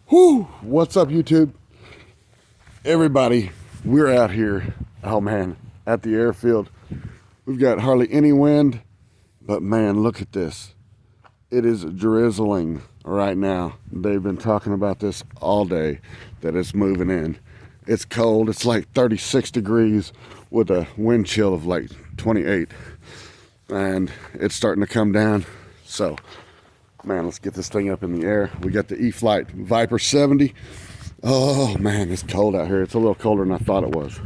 Whoo! What's up, YouTube? Everybody, we're out here, oh man, at the airfield. We've got hardly any wind, but man, look at this. It is drizzling right now. They've been talking about this all day, that it's moving in. It's cold, it's like 36 degrees with a wind chill of like 28. And it's starting to come down. So, man, let's get this thing up in the air. We got the Eflite Viper 70. Oh man, it's cold out here. It's a little colder than I thought it was.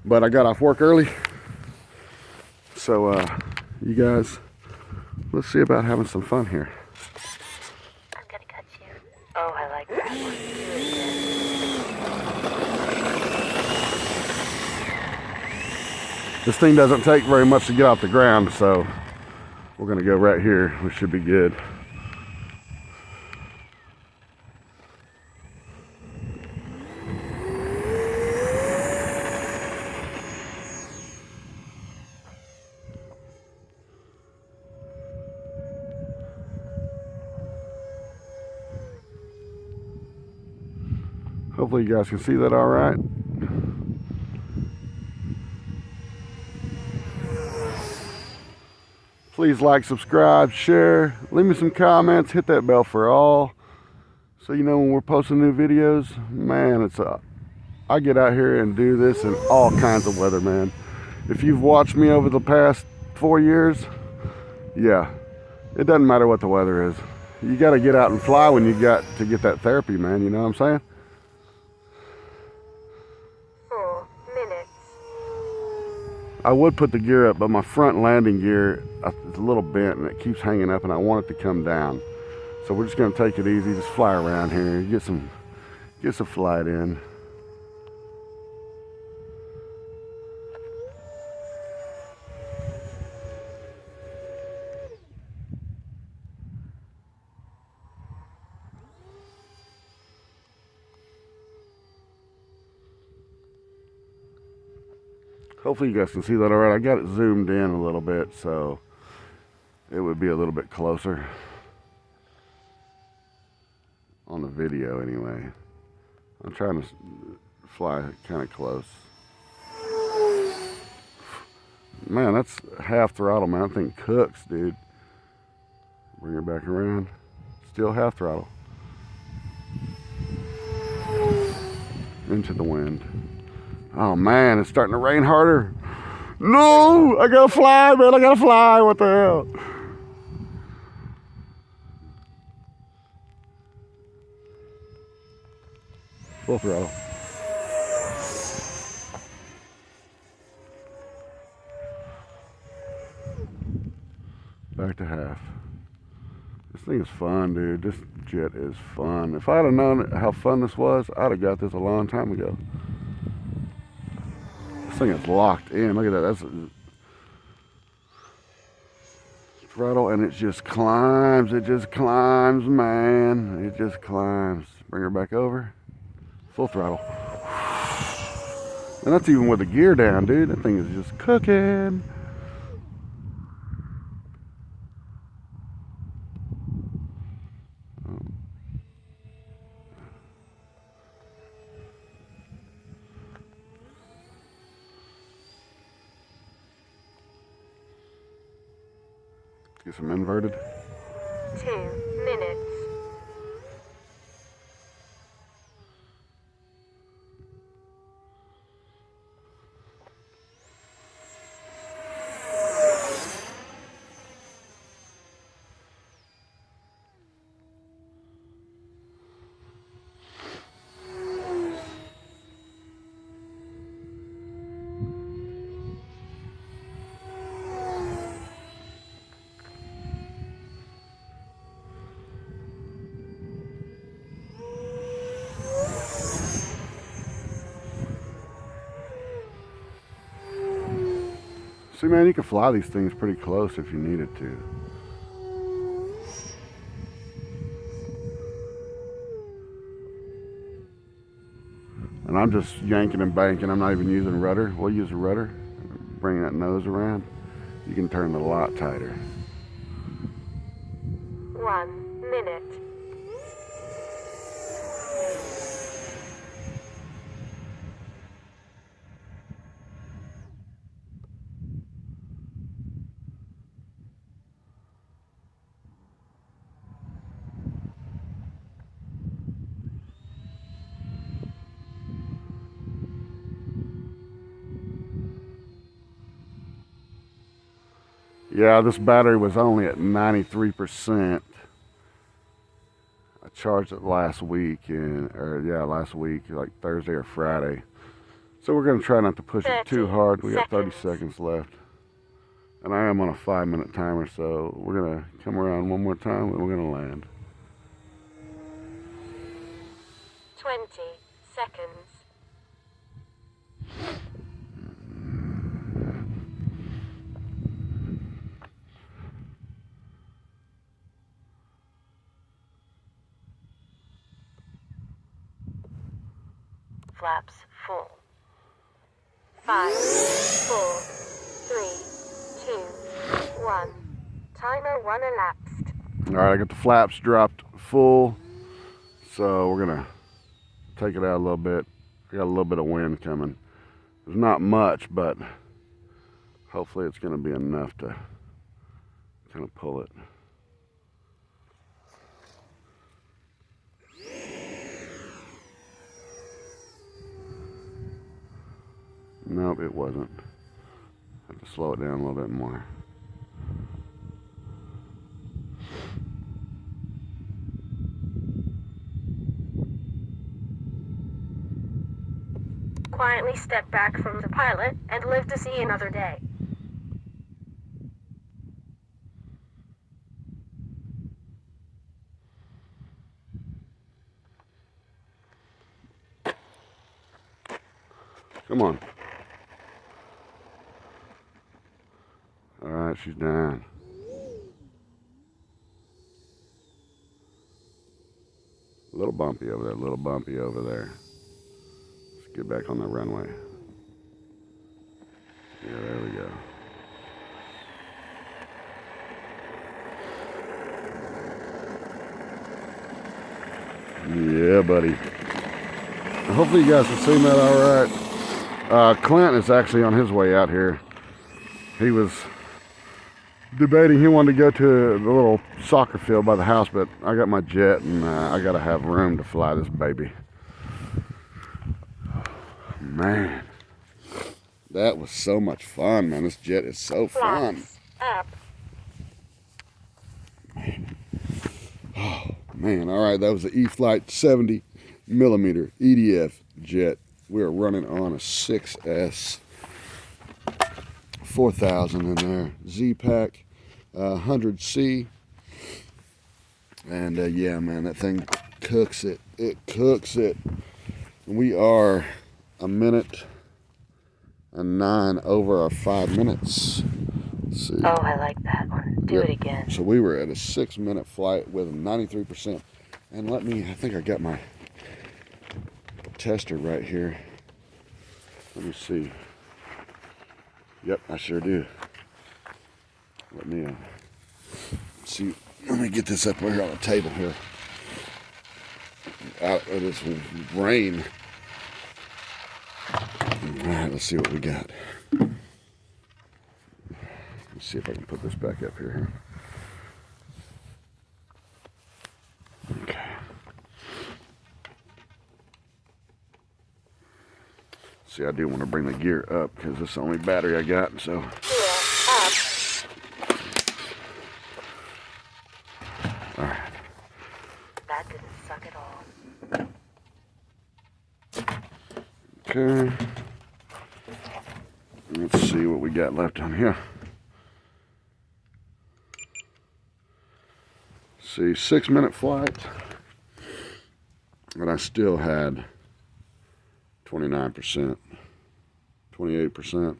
But I got off work early. So, you guys, let's see about having some fun here. I'm gonna cut you. Oh, I like that one. This thing doesn't take very much to get off the ground, so we're gonna go right here. We should be good. Hopefully you guys can see that all right. Please like, subscribe, share, leave me some comments, hit that bell for all, so you know when we're posting new videos. Man, I get out here and do this in all kinds of weather, man. If you've watched me over the past 4 years, yeah, it doesn't matter what the weather is. You got to get out and fly when you got to get that therapy, man. You know what I'm saying? 4 minutes. I would put the gear up, but my front landing gear is a little bent and it keeps hanging up, and I want it to come down. So we're just gonna take it easy, just fly around here, get some flight in. Hopefully you guys can see that all right. I got it zoomed in a little bit, so it would be a little bit closer on the video anyway. I'm trying to fly kind of close. Man, that's half throttle, man. That thing cooks, dude. Bring it back around. Still half throttle. Into the wind. Oh man, it's starting to rain harder. No, I gotta fly, man. I gotta fly. What the hell? Full throttle. Back to half. This thing is fun, dude. This jet is fun. If I'd have known how fun this was, I'd have got this a long time ago. This thing is locked in. Look at that. That's throttle, and it just climbs. It just climbs, man. It just climbs. Bring her back over. Full throttle. And that's even with the gear down, dude. That thing is just cooking. Get some inverted. 2 minutes. See, man, you can fly these things pretty close if you needed to. And I'm just yanking and banking. I'm not even using a rudder. We'll use a rudder. Bring that nose around. You can turn it a lot tighter. 1 minute. Yeah, this battery was only at 93%. I charged it last week, last week, like Thursday or Friday. So we're gonna try not to push it too hard. We got 30 seconds left. And I am on a 5-minute timer, so we're gonna come around one more time and we're gonna land. 20 seconds. Flaps full. 5, 4, 3, 2, 1. Timer 1 elapsed. All right, I got the flaps dropped full, so we're gonna take it out a little bit. We got a little bit of wind coming. There's not much, but hopefully it's gonna be enough to kind of pull it. Nope, it wasn't. I have to slow it down a little bit more. Quietly step back from the pilot and live to see another day. Come on. All right, she's down. A little bumpy over there, a little bumpy over there. Let's get back on the runway. Yeah, there we go. Yeah, buddy. Hopefully you guys can see that all right. Clint is actually on his way out here. He was debating he wanted to go to the little soccer field by the house, but I got my jet and I gotta have room to fly this baby. Man, that was so much fun, man. This jet is so fun. Up. Oh man, all right, that was the Eflite 70 millimeter Edf jet. We are running on a 6S 4000 in there, Z-Pack 100C, and yeah, man, that thing cooks it. It cooks it. We are 1:09 over our 5 minutes. Let's see. Oh, I like that one. Do it again. So we were at a 6-minute flight with 93%. And I think I got my tester right here. Let me see. Yep, I sure do. Let me see. Let me get this up here on the table here. Out of this rain. All right, let's see what we got. Let's see if I can put this back up here. Okay. See, I do want to bring the gear up because this is the only battery I got, so. All right. That didn't suck at all. Okay. Let's see what we got left on here. See, 6-minute flight, and I still had 29%, 28%.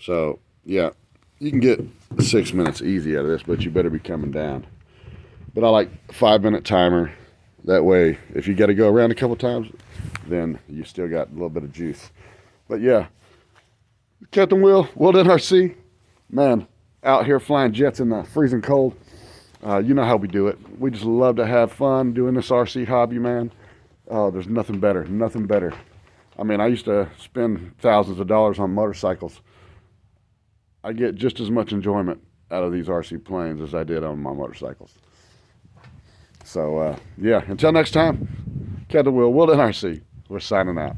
So yeah, you can get 6 minutes easy out of this, but you better be coming down. But I like 5-minute timer. That way, if you got to go around a couple times, then you still got a little bit of juice. But yeah, Captain Will done RC, man, out here flying jets in the freezing cold. You know how we do it. We just love to have fun doing this RC hobby, man. Oh, there's nothing better, nothing better. I mean, I used to spend thousands of dollars on motorcycles. I get just as much enjoyment out of these RC planes as I did on my motorcycles. So, yeah, until next time, Captain Will done RC. We're signing out.